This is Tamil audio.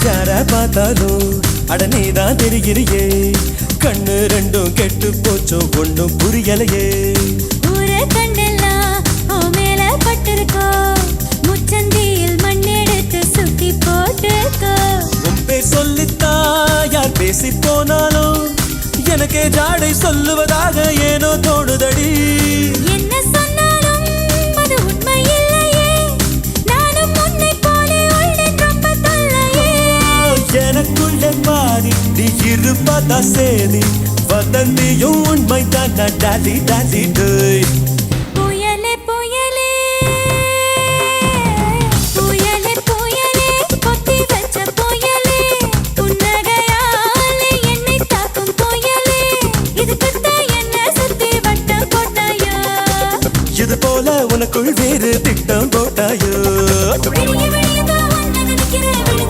யார பார்த்தாலும் அட நீதான் தெரிகிறியே கண்ணு ரெண்டும் கெட்டு போச்சோ ஒண்ணும் புரியலையே ஊரே கண்ணெல்லாம் ஓ மேல பட்டிருக்கோ முச்சந்தியில் மண்ணெடுத்து சுத்தி போட்டுக்கோ உன் பேர் சொல்லித்தா யார் பேசி போனாலும் எனக்கே ஜாடை சொல்லுவதாக ஏனோ தோணுதடி என்ன சொன்னாலும் அது உண்மை இல்லையே நானும் உன்னை போல உள்ளேன் ரொம்ப தொல்லையே எனக்குள்ளே பாதி நீ இருப்பதா சேதி வதந்தியும் உண்மைதான் டாடி டாடி டேய்